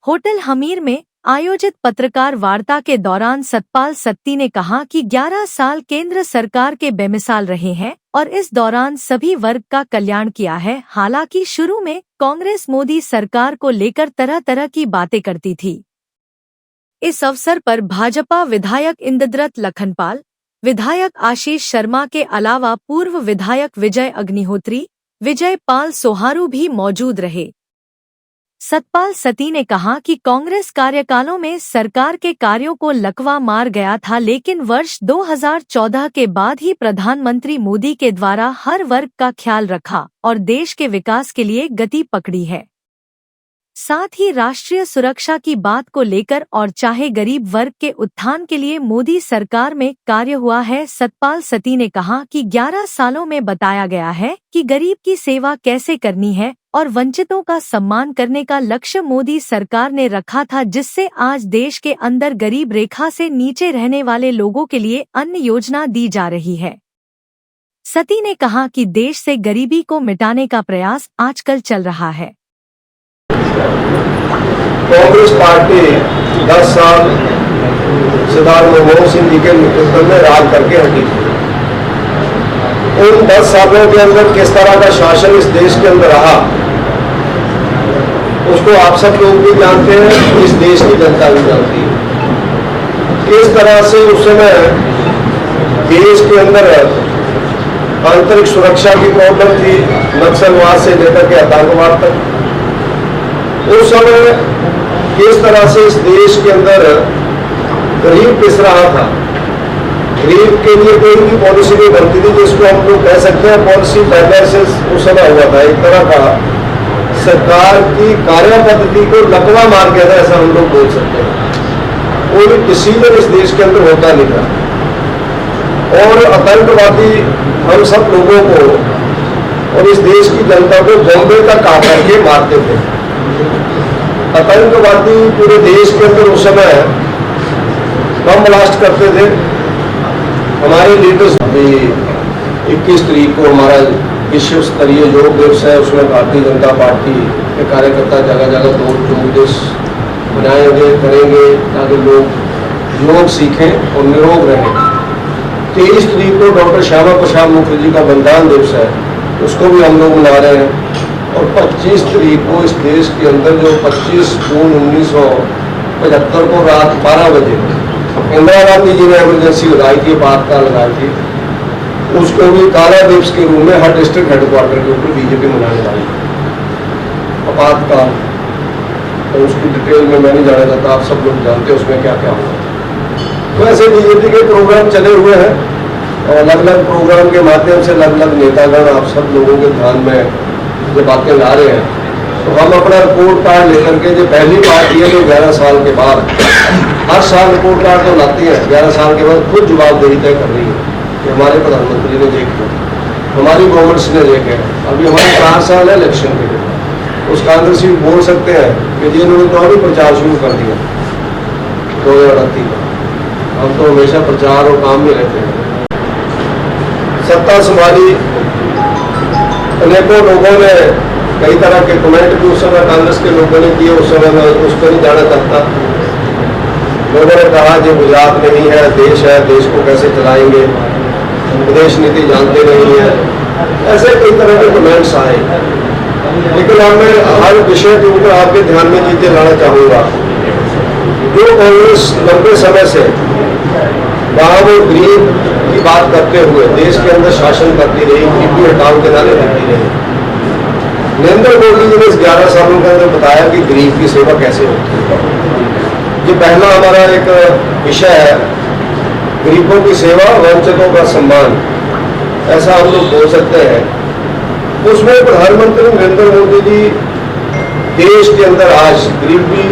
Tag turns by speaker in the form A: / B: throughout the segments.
A: Hotel Hamir में आयोजित पत्रकार वार्ता के दौरान सतपाल सत्ती ने कहा कि 11 साल केंद्र सरकार के बेमिसाल रहे हैं और इस दौरान सभी वर्ग का कल्याण किया है। हालांकि शुरू में कांग्रेस मोदी सरकार को लेकर तरह तरह की बातें करती थी। इस अवसर पर भाजपा विधायक इंद्रदत्त लखनपाल, विधायक आशीष शर्मा के अलावा पूर्व विधायक विजय अग्निहोत्री, विजय पाल सोहारू भी मौजूद रहे। सतपाल सत्ती ने कहा कि कांग्रेस कार्यकालों में सरकार के कार्यों को लकवा मार गया था, लेकिन वर्ष 2014 के बाद ही प्रधानमंत्री मोदी के द्वारा हर वर्ग का ख्याल रखा और देश के विकास के लिए गति पकड़ी है। साथ ही राष्ट्रीय सुरक्षा की बात को लेकर और चाहे गरीब वर्ग के उत्थान के लिए मोदी सरकार में कार्य हुआ है। सतपाल सत्ती ने कहा कि 11 सालों में बताया गया है कि गरीब की सेवा कैसे करनी है और वंचितों का सम्मान करने का लक्ष्य मोदी सरकार ने रखा था, जिससे आज देश के अंदर गरीब रेखा से नीचे रहने वाले लोगों के लिए अन्न योजना दी जा रही है। सत्ती ने कहा कि देश से गरीबी को मिटाने का प्रयास आजकल चल रहा है।
B: कांग्रेस पार्टी 10 साल सरदार मनमोहन सिंह जी के नेतृत्व में राज करके हटी थी। उन 10 सालों के अंदर किस तरह का शासन इस देश के अंदर रहा, उसको आप सब लोग भी जानते हैं, इस देश की जनता भी जानती है। किस तरह से उस समय देश के अंदर आंतरिक सुरक्षा की प्रॉब्लम थी, नक्सलवाद से लेकर के आतंकवाद तक। उस समय किस तरह से इस देश के अंदर गरीब पिस रहा था, गरीब के लिए कोई भी पॉलिसी नहीं बनती थी, जिसको हम लोग कह सकते हैं पॉलिसी पैरालिसिस उस समय हुआ था। एक तरह का सरकार की कार्य पद्धति को लकवा मार गया था, ऐसा हम लोग बोल सकते हैं। कोई डिसीजन इस देश के अंदर होता नहीं था और आतंकवादी हम सब लोगों को और इस देश की जनता को बॉम्बे तक आकर के मारते थे। आतंकवादी पूरे देश के अंदर उस समय बम ब्लास्ट करते थे। हमारे लीडर्स भी 21 तारीख को हमारा विश्व स्तरीय योग दिवस है, उसमें भारतीय जनता पार्टी के कार्यकर्ता जगह जगह योग दिवस बनाएंगे करेंगे ताकि लोग योग सीखें और निरोग रहें। 23 तारीख को डॉक्टर श्यामा प्रसाद मुखर्जी का बलिदान दिवस है, उसको भी हम लोग मना रहे हैं। और 25 तारीख को इस देश के अंदर जो 25 जून 1975 को रात 12 बजे इंदिरा गांधी जी ने इमरजेंसी लगाई थी, आपातकाल लगाई थी, उसको भी काला दिवस के रूप में हर डिस्ट्रिक्ट हेडक्वार्टर के ऊपर बीजेपी मनाने वाली आपातकाल। तो उसकी डिटेल में मैं नहीं जाना चाहता, आप सब लोग जानते हैं उसमें क्या क्या हुआ। तो ऐसे बीजेपी के प्रोग्राम चले हुए हैं और अलग अलग प्रोग्राम के माध्यम से अलग अलग नेतागण आप सब लोगों के ध्यान में जो बातें ला रहे हैं। तो हम अपना रिपोर्ट कार्ड लेकर के, जो पहली पार्टी है जो 11 साल के बाद हर साल रिपोर्ट कार्ड तो लाती है, 11 साल के बाद खुद जवाबदेही तय कर रही है कि हमारे प्रधानमंत्री ने देखा, हमारी गवर्नमेंट्स ने देखे। अभी हमारे 4 साल है इलेक्शन के लिए, उस कांग्रेसी बोल सकते हैं कि जिन्होंने तो अभी प्रचार शुरू कर दिया 2038 का। हम तो हमेशा प्रचार और काम में रहते हैं। सत्ता संभाली, अनेकों लोगों ने कई तरह के कमेंट भी उस समय कांग्रेस के लोगों ने किए, उस समय मैं उस पर नहीं जाना चाहता। लोगों ने कहा कि गुजरात में नहीं है, देश है, देश को कैसे चलाएंगे, विदेश नीति जानते नहीं है, ऐसे कई तरह के कमेंट्स आए। लेकिन अब मैं हर विषय के ऊपर आपके ध्यान में चीजें लाना चाहूँगा। जो कांग्रेस लंबे समय से गाँव और गरीब की बात करते हुए देश के अंदर शासन करती रही, गरीबी हटाओ के नारे देती रही। नरेंद्र मोदी जी ने इस 11 सालों के अंदर बताया कि गरीब की सेवा कैसे होती है। ये पहला हमारा एक विषय है, गरीबों की सेवा, वंचितों का सम्मान, ऐसा हम लोग बोल सकते हैं। उसमें प्रधानमंत्री नरेंद्र मोदी जी देश के अंदर आज गरीबी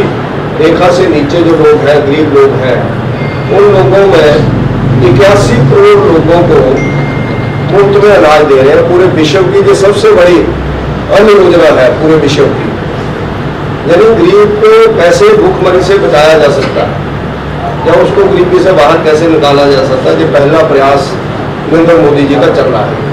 B: रेखा से नीचे जो लोग हैं, गरीब लोग हैं, उन लोगों में 81 करोड़ लोगों को मुफ्त में अनाज दे रहे हैं। पूरे विश्व की जो सबसे बड़ी अन्न योजना है पूरे विश्व की, यानी गरीब को कैसे भूखमरी से बचाया जा सकता है या उसको गरीबी से बाहर कैसे निकाला जा सकता है, ये पहला प्रयास नरेंद्र मोदी जी का चल रहा है।